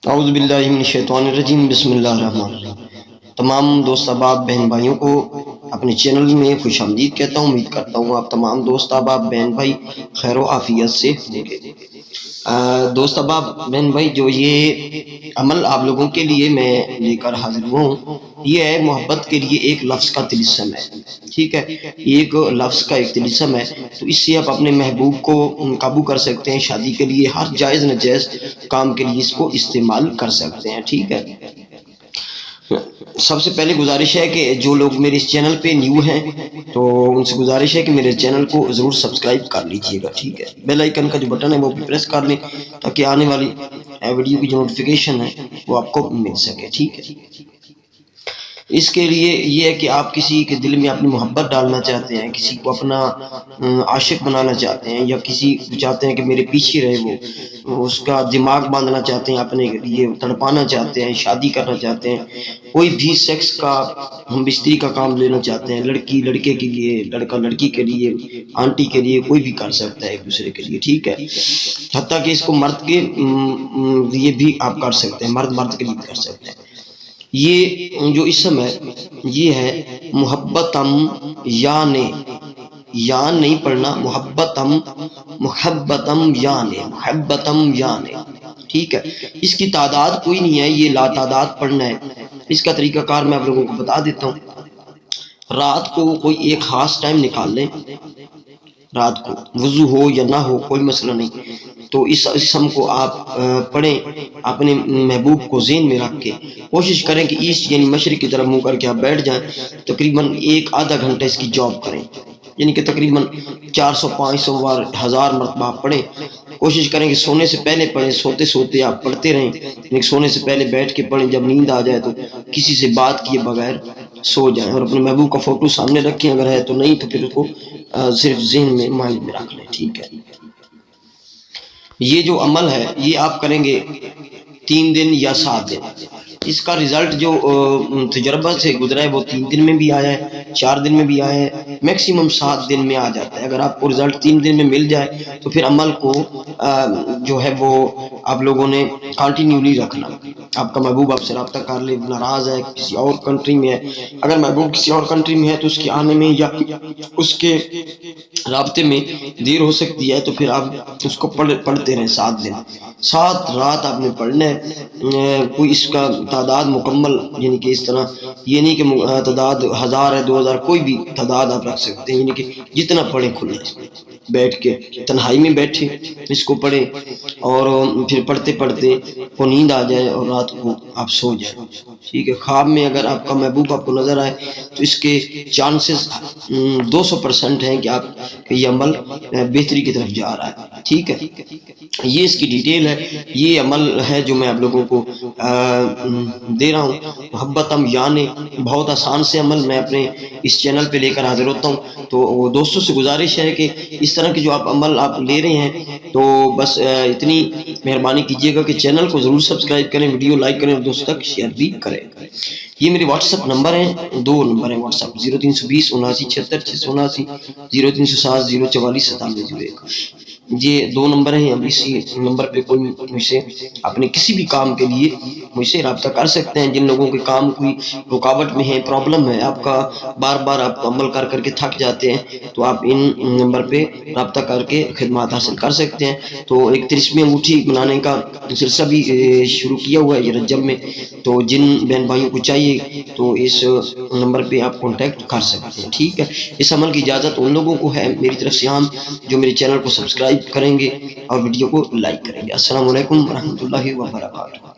اعوذ باللہ من الشیطان الرجیم، بسم اللہ الرحمن الرحیم۔ تمام دوست احباب بہن بھائیوں کو اپنے چینل میں خوش آمدید کہتا ہوں۔ امید کرتا ہوں آپ تمام دوست احباب بہن بھائی خیر و عافیت سے ہوں گے۔ دوست احباب بہن بھائی، جو یہ عمل آپ لوگوں کے لیے میں لے کر حاضر ہوں، یہ ہے محبت کے لیے ایک لفظ کا طلسم ہے، ٹھیک ہے، ایک لفظ کا ایک طلسم ہے۔ تو اس سے آپ اپنے محبوب کو قابو کر سکتے ہیں، شادی کے لیے ہر جائز ناجائز کام کے لیے اس کو استعمال کر سکتے ہیں، ٹھیک ہے۔ سب سے پہلے گزارش ہے کہ جو لوگ میرے اس چینل پہ نیو ہیں تو ان سے گزارش ہے کہ میرے چینل کو ضرور سبسکرائب کر لیجئے گا، ٹھیک ہے۔ بیل آئیکن کا جو بٹن ہے وہ بھی پریس کر لیں تاکہ آنے والی ویڈیو کی جو نوٹیفیکیشن ہے وہ آپ کو مل سکے، ٹھیک ہے۔ اس کے لیے یہ ہے کہ آپ کسی کے دل میں اپنی محبت ڈالنا چاہتے ہیں، کسی کو اپنا عاشق بنانا چاہتے ہیں، یا کسی کو چاہتے ہیں کہ میرے پیچھے رہے، وہ اس کا دماغ باندھنا چاہتے ہیں، اپنے لیے تڑپانا چاہتے ہیں، شادی کرنا چاہتے ہیں، کوئی بھی سیکس کا ہم بستری کا کام لینا چاہتے ہیں، لڑکی لڑکے کے لیے، لڑکا لڑکی کے لیے، آنٹی کے لیے، کوئی بھی کر سکتا ہے ایک دوسرے کے لیے، ٹھیک ہے۔ حتیٰ کہ اس کو مرد کے لیے بھی آپ کر سکتے ہیں، مرد مرد کے لیے بھی کر سکتے ہیں۔ یہ جو اسم ہے یہ ہے محبتم، یا نہیں پڑھنا، محبتم، محبتم یانے، ٹھیک ہے۔ اس کی تعداد کوئی نہیں ہے، یہ لا تعداد پڑھنا ہے۔ اس کا طریقہ کار میں آپ لوگوں کو بتا دیتا ہوں۔ رات کو کوئی ایک خاص ٹائم نکال لیں، رات کو وضو ہو یا نہ ہو کوئی مسئلہ نہیں، تو اس اسم کو آپ پڑھیں، اپنے محبوب کو ذہن میں رکھ کے کوشش کریں کہ ایسٹ یعنی مشرق کی طرف منہ کر کے آپ بیٹھ جائیں، تقریباً ایک آدھا گھنٹہ اس کی جاب کریں، یعنی کہ تقریباً 400 500 بار 1000 مرتبہ پڑھیں۔ کوشش کریں کہ سونے سے پہلے پڑھیں، سوتے سوتے آپ پڑھتے رہیں، یعنی سونے سے پہلے بیٹھ کے پڑھیں، جب نیند آ جائے تو کسی سے بات کیے بغیر سو جائیں، اور اپنے محبوب کا فوٹو سامنے رکھیں، اگر ہے تو نہیں تو پھر اس کو صرف ذہن میں مائنڈ میں رکھ لیں، ٹھیک ہے۔ یہ جو عمل ہے یہ آپ کریں گے 3 دن یا 7 دن۔ اس کا رزلٹ جو تجربہ سے گزرا ہے وہ 3 دن میں بھی آیا ہے، 4 دن میں بھی آیا ہے، میکسیمم 7 دن میں آ جاتا ہے۔ اگر آپ کو رزلٹ 3 دن میں مل جائے تو پھر عمل کو جو ہے وہ آپ لوگوں نے کنٹینیولی رکھنا۔ آپ کا محبوب آپ سے رابطہ کر لے، ناراض ہے، کسی اور کنٹری میں ہے، اگر محبوب کسی اور کنٹری میں ہے تو اس کے آنے میں یا اس کے رابطے میں دیر ہو سکتی ہے، تو پھر آپ اس کو پڑھتے رہیں 7 دن، 7 رات آپ نے پڑھنا ہے۔ کوئی اس کا تعداد مکمل، یعنی کہ اس طرح یہ نہیں کہ تعداد 1000 ہے 2000، کوئی بھی تعداد آپ رکھ سکتے ہیں، یعنی کہ جتنا پڑھیں کھلا بیٹھ کے تنہائی میں بیٹھے اس کو پڑھیں، اور پھر پڑھتے پڑھتے کو نیند آ جائے اور رات کو آپ سو جائیں، ٹھیک ہے۔ خواب میں اگر آپ کا محبوب آپ کو نظر آئے تو اس کے چانسز 200% ہیں کہ آپ یہ عمل بہتری کی طرف جا رہا ہے، ٹھیک ہے۔ یہ اس کی ڈیٹیل ہے، یہ عمل ہے جو میں آپ لوگوں کو دے رہا ہوں، محبتم یانے، بہت آسان سے عمل میں اپنے اس چینل پہ لے کر حاضر ہوتا ہوں۔ تو دوستوں سے گزارش ہے کہ اس طرح کے جو آپ عمل آپ لے رہے ہیں تو بس اتنی مہربانی کیجیے گا کہ چینل کو ضرور سبسکرائب کریں، ویڈیو لائک کریں اور دوستوں تک شیئر بھی کریں۔ یہ میرے واٹس ایپ نمبر ہیں، 2 نمبر ہیں واٹس ایپ، 0320 79 76 679، 0307 044 9701۔ یہ 2 نمبر ہیں، اب اسی نمبر پہ کوئی مجھ سے اپنے کسی بھی کام کے لیے مجھ سے رابطہ کر سکتے ہیں۔ جن لوگوں کے کام کوئی رکاوٹ میں ہے، پرابلم ہے، آپ کا بار بار آپ عمل کر کر کے تھک جاتے ہیں، تو آپ ان نمبر پہ رابطہ کر کے خدمات حاصل کر سکتے ہیں۔ تو ایک 30ویں انگوٹھی بنانے کا سلسلہ بھی شروع کیا ہوا ہے یہ رجب میں، تو جن بہن بھائیوں کو چاہیے تو اس نمبر پہ آپ کانٹیکٹ کر سکتے ہیں، ٹھیک ہے۔ اس عمل کی اجازت ان لوگوں کو ہے میری طرف سے عام جو میرے چینل کو سبسکرائب کریں گے اور ویڈیو کو لائک کریں گے۔ السلام علیکم ورحمۃ اللہ وبرکاتہ۔